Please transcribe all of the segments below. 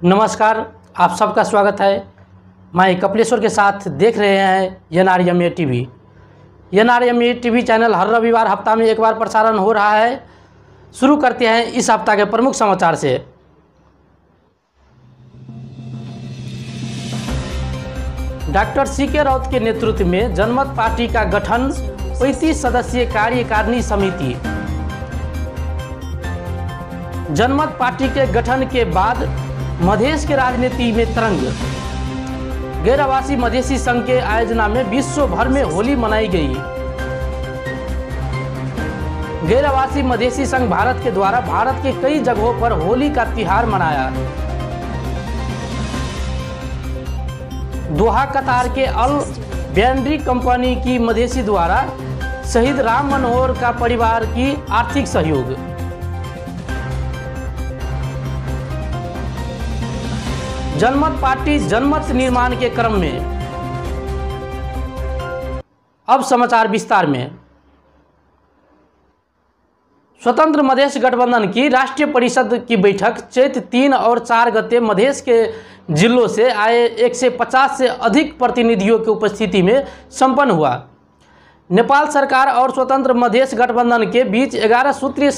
नमस्कार, आप सबका स्वागत है। मैं कपिलेश्वर के साथ देख रहे हैं NRMA TV। NRMA TV channel हर रविवार हफ्ता में एक बार प्रसारण हो रहा है। शुरू करते हैं इस हफ्ता के प्रमुख समाचार से। डॉक्टर CK राउत के नेतृत्व में जनमत पार्टी का गठन, 35 सदस्यीय कार्यकारिणी समिति। जनमत पार्टी के गठन के बाद मधेश के राजनीति में तरंग। गैर आवासीय मधेसी संघ के आयोजना में विश्व भर में होली मनाई गई। गैर आवासीय मधेसी संघ भारत के द्वारा भारत के कई जगहों पर होली का त्योहार मनाया। दोहा कतार के अल बैंड्री कंपनी की मधेसी द्वारा शहीद राम मनोहर का परिवार की आर्थिक सहयोग। जनमत पार्टी जनमत निर्माण के क्रम में। अब समाचार विस्तार में। स्वतंत्र मधेश गठबंधन की राष्ट्रीय परिषद की बैठक चैत 3 और 4 गते मधेश के जिलों से आए 150 से अधिक प्रतिनिधियों की उपस्थिति में संपन्न हुआ। नेपाल सरकार और स्वतंत्र मधेश गठबंधन के बीच 11 सूत्रीय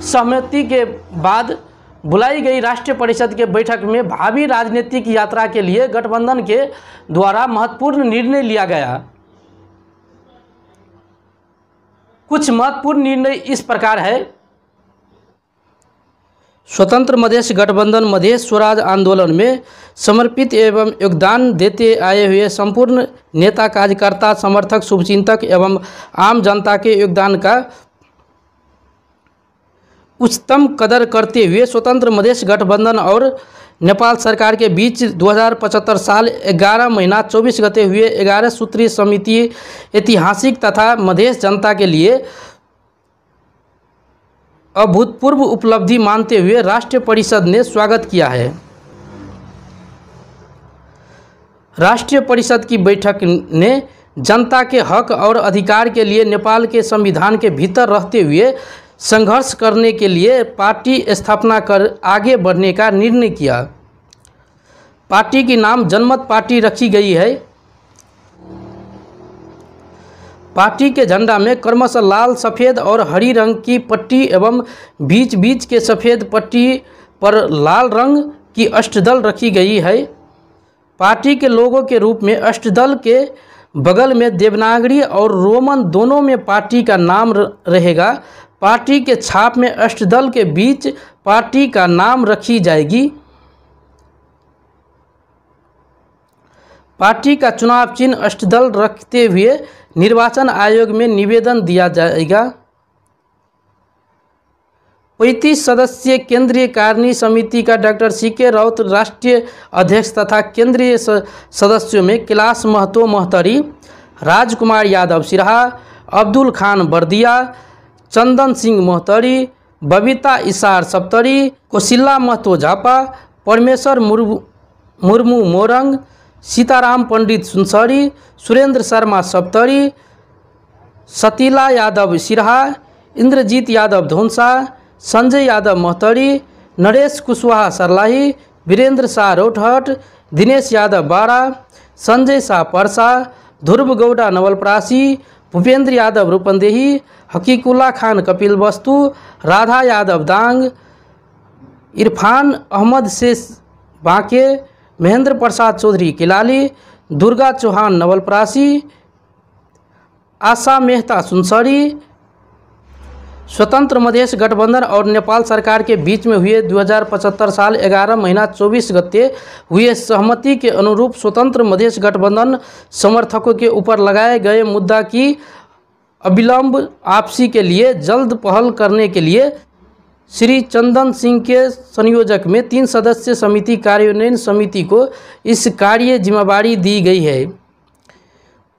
सहमति के बाद बुलाई गई राष्ट्रीय परिषद के बैठक में भावी राजनीतिक यात्रा के लिए गठबंधन के द्वारा महत्वपूर्ण निर्णय लिया गया। कुछ महत्वपूर्ण निर्णय इस प्रकार है। स्वतंत्र मधेश गठबंधन मधेश स्वराज आंदोलन में समर्पित एवं योगदान देते आए हुए संपूर्ण नेता, कार्यकर्ता, समर्थक, शुभचिंतक एवं आम जनता के योगदान का उच्चतम कदर करते हुए स्वतंत्र मधेश गठबंधन और नेपाल सरकार के बीच 2075 साल 11 महीना 24 गते हुए 11 सूत्रीय समिति ऐतिहासिक तथा मधेश जनता के लिए अभूतपूर्व उपलब्धि मानते हुए राष्ट्रीय परिषद ने स्वागत किया है। राष्ट्रीय परिषद की बैठक ने जनता के हक और अधिकार के लिए नेपाल के संविधान के भीतर रहते हुए संघर्ष करने के लिए पार्टी स्थापना कर आगे बढ़ने का निर्णय किया। पार्टी की नाम जनमत पार्टी रखी गई है। पार्टी के झंडा में क्रमशः लाल, सफ़ेद और हरी रंग की पट्टी एवं बीच बीच के सफ़ेद पट्टी पर लाल रंग की अष्टदल रखी गई है। पार्टी के लोगों के रूप में अष्टदल के बगल में देवनागरी और रोमन दोनों में पार्टी का नाम रहेगा। पार्टी के छाप में अष्टदल के बीच पार्टी का नाम रखी जाएगी। पार्टी का चुनाव चिन्ह अष्टदल रखते हुए निर्वाचन आयोग में निवेदन दिया जाएगा। 35 सदस्यीय केंद्रीय कार्यकारिणी समिति का डॉक्टर CK राउत राष्ट्रीय अध्यक्ष तथा केंद्रीय सदस्यों में कैलाश महतो मोहतरी, राजकुमार यादव सिरहा, अब्दुल खान बर्दिया, चंदन सिंह मोहतरी, बबीता इसार सप्तरी, कोशिला महतो झापा, परमेश्वर मुर्मू मोरंग, सीताराम पंडित सुनसरी, सुरेंद्र शर्मा सप्तरी, सतीला यादव सिरहा, इंद्रजीत यादव धोनसा, संजय यादव मोहतरी, नरेश कुशवाहा सरलाही, वीरेंद्र शाह रोटहट, दिनेश यादव बारा, संजय शाह परसा, ध्रुव गौड़ा नवलपरासी, भूपेंद्र यादव रूपंदेही, हकीकुल्ला खान कपिल वस्तु, राधा यादव दांग, इरफान अहमद शेष बांके, महेंद्र प्रसाद चौधरी किलाली, दुर्गा चौहान नवलपरासी, आशा मेहता सुनसरी। स्वतंत्र मधेश गठबंधन और नेपाल सरकार के बीच में हुए 2075 साल 11 महीना 24 गते हुए सहमति के अनुरूप स्वतंत्र मधेश गठबंधन समर्थकों के ऊपर लगाए गए मुद्दा की अविलंब वापसी के लिए जल्द पहल करने के लिए श्री चंदन सिंह के संयोजक में 3 सदस्यीय समिति कार्यान्वयन समिति को इस कार्य जिम्मेदारी दी गई है।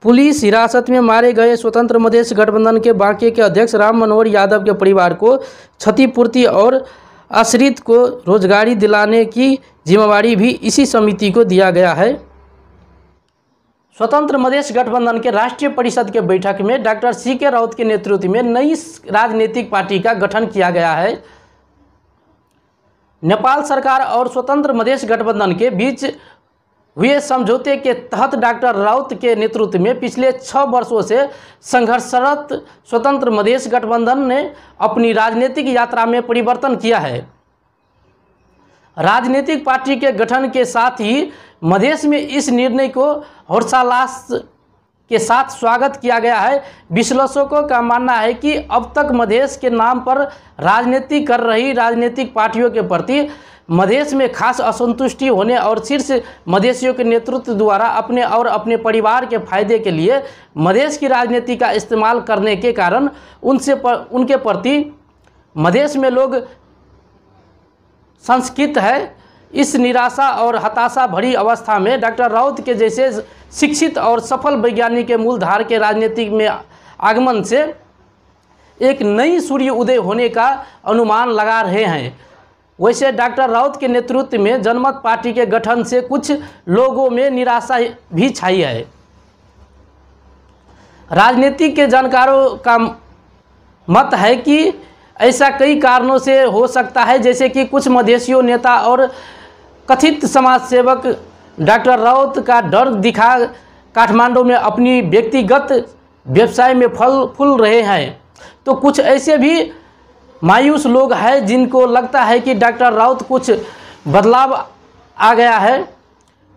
पुलिस हिरासत में मारे गए स्वतंत्र मधेश गठबंधन के बांके के अध्यक्ष राम मनोहर यादव के परिवार को क्षतिपूर्ति और आश्रित को रोजगारी दिलाने की जिम्मेदारी भी इसी समिति को दिया गया है। स्वतंत्र मधेश गठबंधन के राष्ट्रीय परिषद के बैठक में डॉक्टर CK राउत के नेतृत्व में नई राजनीतिक पार्टी का गठन किया गया है। नेपाल सरकार और स्वतंत्र मधेश गठबंधन के बीच हुए समझौते के तहत डॉक्टर राउत के नेतृत्व में पिछले 6 वर्षों से संघर्षरत स्वतंत्र मधेश गठबंधन ने अपनी राजनीतिक यात्रा में परिवर्तन किया है। राजनीतिक पार्टी के गठन के साथ ही मधेश में इस निर्णय को हर्षोल्लास के साथ स्वागत किया गया है। विश्लेषकों का मानना है कि अब तक मधेश के नाम पर राजनीति कर रही राजनीतिक पार्टियों के प्रति मधेश में खास असंतुष्टि होने और शीर्ष मधेशियों के नेतृत्व द्वारा अपने और अपने परिवार के फायदे के लिए मधेश की राजनीति का इस्तेमाल करने के कारण उनके प्रति मधेश में लोग संस्कृत है। इस निराशा और हताशा भरी अवस्था में डॉक्टर राउत के जैसे शिक्षित और सफल वैज्ञानिक के मूलधार के राजनीति में आगमन से एक नई सूर्य उदय होने का अनुमान लगा रहे हैं। वैसे डॉक्टर राउत के नेतृत्व में जनमत पार्टी के गठन से कुछ लोगों में निराशा भी छाई है। राजनीति के जानकारों का मत है कि ऐसा कई कारणों से हो सकता है, जैसे कि कुछ मधेशियों नेता और कथित समाज सेवक डॉक्टर राउत का डर दिखा काठमांडू में अपनी व्यक्तिगत व्यवसाय में फल फूल रहे हैं, तो कुछ ऐसे भी मायूस लोग हैं जिनको लगता है कि डॉक्टर राउत कुछ बदलाव आ गया है।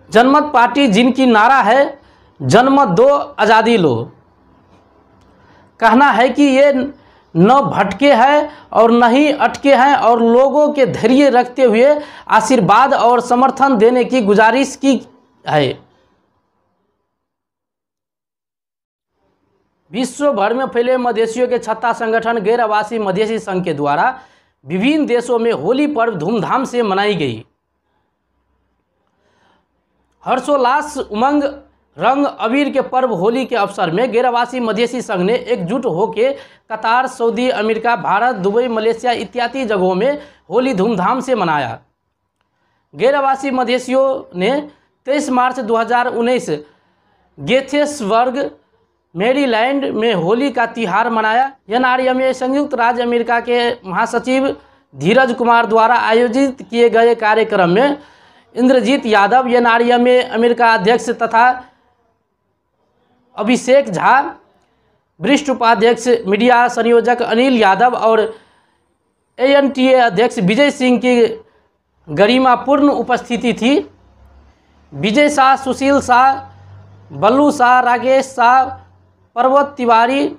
जनमत पार्टी जिनकी नारा है जनमत दो आज़ादी लो, कहना है कि ये न भटके हैं और न ही अटके हैं और लोगों के धैर्य रखते हुए आशीर्वाद और समर्थन देने की गुजारिश की है। विश्व भर में फैले मधेशियों के छत्ता संगठन गैर आवासीय मधेशी संघ के द्वारा विभिन्न देशों में होली पर्व धूमधाम से मनाई गई। हर्षोल्लास उमंग रंग अबीर के पर्व होली के अवसर में गैर आवासीय मधेशी संघ ने एकजुट होकर कतार, Saudi America, Bharat, Dubai, Malaysia इत्यादि जगहों में होली धूमधाम से मनाया। गैर आवासीय मधेशियों ने 23 मार्च 2019 गेथेसबर्ग, मैरीलैंड में होली का त्यौहार मनाया। एनआरएमए संयुक्त राज्य अमेरिका के महासचिव धीरज कुमार द्वारा आयोजित किए गए कार्यक्रम में इंद्रजीत यादव, एनआरएमए अमेरिका अध्यक्ष तथा अभिषेक झा, वरिष्ठ उपाध्यक्ष मीडिया संयोजक अनिल यादव और एएनटीए अध्यक्ष विजय सिंह की गरिमापूर्ण उपस्थिति थी। विजय शाह, सुशील शाह, बल्लू शाह, राकेश शाह, पर्वत तिवारी,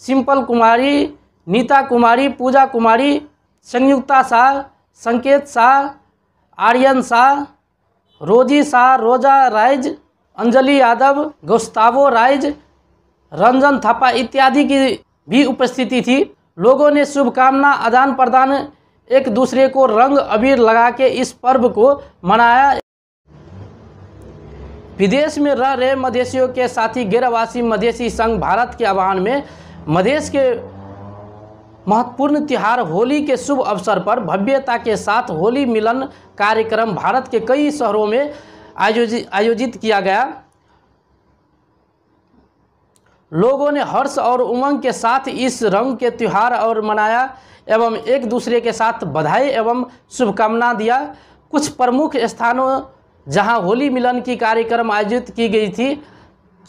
सिंपल कुमारी, नीता कुमारी, पूजा कुमारी, संयुक्ता शाह, संकेत शाह, आर्यन शाह, रोजी शाह, रोजा rise, Anjali Yadav, Gustavo rise, Ranjan Thapa इत्यादि की भी उपस्थिति थी। लोगों ने शुभकामना आदान प्रदान, एक दूसरे को रंग अबीर लगा के इस पर्व को मनाया। विदेश में रह रहे मधेशियों के साथी गैर आवासीय मधेशी संघ भारत के आह्वान में मधेश के महत्वपूर्ण त्यौहार होली के शुभ अवसर पर भव्यता के साथ होली मिलन कार्यक्रम भारत के कई शहरों में आयोजित किया गया। लोगों ने हर्ष और उमंग के साथ इस रंग के त्यौहार और मनाया एवं एक दूसरे के साथ बधाई एवं शुभकामना दिया। कुछ प्रमुख स्थानों जहां होली मिलन की कार्यक्रम आयोजित की गई थी,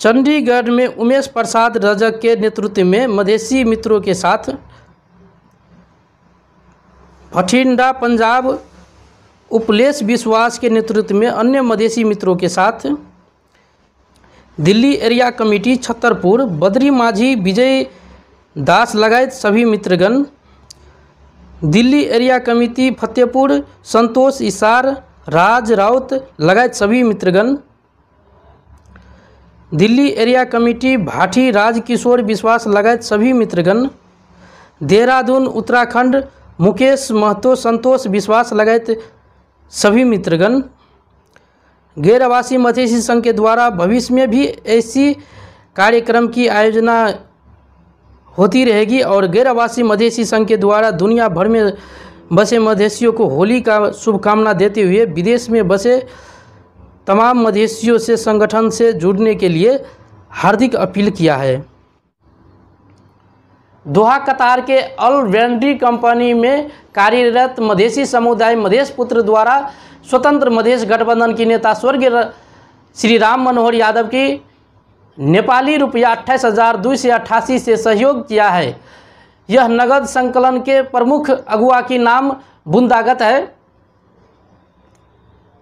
चंडीगढ़ में उमेश प्रसाद रजक के नेतृत्व में मधेशी मित्रों के साथ, भटिंडा पंजाब उपलेश विश्वास के नेतृत्व में अन्य मधेशी मित्रों के साथ, दिल्ली एरिया कमेटी छतरपुर बद्री माझी विजय दास लगायत सभी मित्रगण, दिल्ली एरिया कमेटी फतेहपुर संतोष इसार राज राउत लगायत सभी मित्रगण, दिल्ली एरिया कमेटी भाटी राजकिशोर विश्वास लगायत सभी मित्रगण, देहरादून उत्तराखंड मुकेश महतो संतोष विश्वास लगायत सभी मित्रगण। गैर आवासीय मधेशी संघ के द्वारा भविष्य में भी ऐसी कार्यक्रम की आयोजना होती रहेगी और गैर आवासीय मधेशी संघ के द्वारा दुनिया भर में बसे मधेशियों को होली का शुभकामना देते हुए विदेश में बसे तमाम मधेशियों से संगठन से जुड़ने के लिए हार्दिक अपील किया है। दोहा कतार के अल वेंड्री कंपनी में कार्यरत मधेसी समुदाय मधेश पुत्र द्वारा स्वतंत्र मधेश गठबंधन की नेता स्वर्गीय श्री राम मनोहर यादव की नेपाली रुपया 28,288 से सहयोग किया है। यह नगद संकलन के प्रमुख अगुवा की नाम बुंदागत है।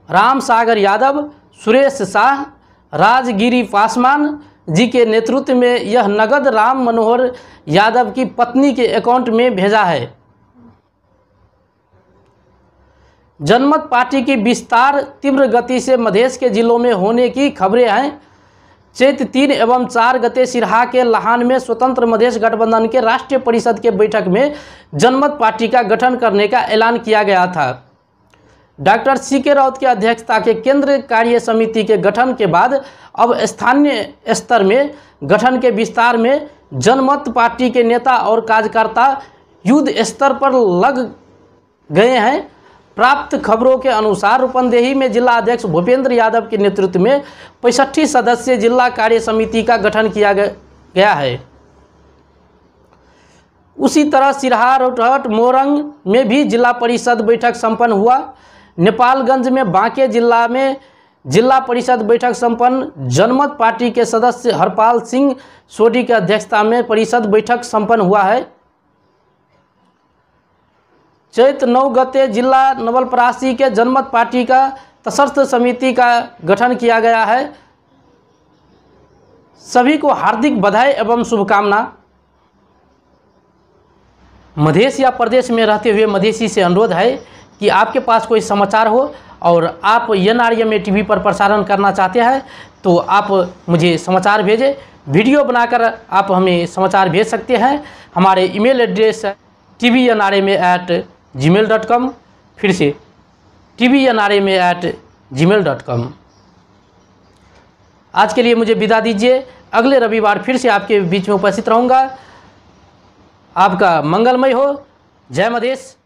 राम सागर यादव, सुरेश शाह, राजगिरी पासवान जी के नेतृत्व में यह नगद राम मनोहर यादव की पत्नी के अकाउंट में भेजा है। जनमत पार्टी की विस्तार तीव्र गति से मधेश के जिलों में होने की खबरें हैं। चैत 3 एवं 4 गते सिरहा के लाहन में स्वतंत्र मधेश गठबंधन के राष्ट्रीय परिषद के बैठक में जनमत पार्टी का गठन करने का ऐलान किया गया था। डॉक्टर सीके राउत की अध्यक्षता के केंद्रीय कार्य समिति के गठन के बाद अब स्थानीय स्तर में गठन के विस्तार में जनमत पार्टी के नेता और कार्यकर्ता युद्ध स्तर पर लग गए हैं। प्राप्त खबरों के अनुसार रूपंदेही में जिला अध्यक्ष भूपेंद्र यादव के नेतृत्व में 65 सदस्यीय जिला कार्य समिति का गठन किया गया है। उसी तरह सिरहा, रौटहट, मोरंग में भी जिला परिषद बैठक संपन्न हुआ। नेपालगंज में बांके जिला में जिला परिषद बैठक संपन्न। जनमत पार्टी के सदस्य हरपाल सिंह सोडी की अध्यक्षता में परिषद बैठक संपन्न हुआ है। चैत 9 गते जिला नवलपरासी के जनमत पार्टी का तटस्थ समिति का गठन किया गया है। सभी को हार्दिक बधाई एवं शुभकामना। मधेश या प्रदेश में रहते हुए मधेसी से अनुरोध है कि आपके पास कोई समाचार हो और आप NRMA TV पर प्रसारण करना चाहते हैं तो आप मुझे समाचार भेजें। वीडियो बनाकर आप हमें समाचार भेज सकते हैं। हमारे ईमेल एड्रेस है tvnrma@gmail.com। फिर से tvnrma@gmail.com। आज के लिए मुझे विदा दीजिए। अगले रविवार फिर से आपके बीच में उपस्थित रहूँगा। आपका मंगलमय हो। जय मधेश।